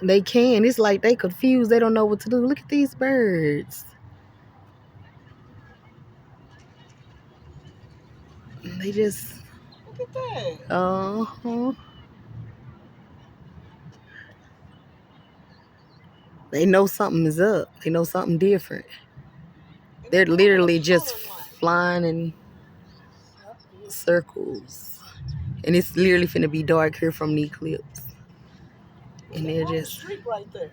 They can. It's like they confused. They don't know what to do. Look at these birds. They just... Look at that. Uh-huh. They know something is up. They know something different. They're literally just flying in circles. And it's literally finna be dark here from the eclipse. And they're just... streak right there.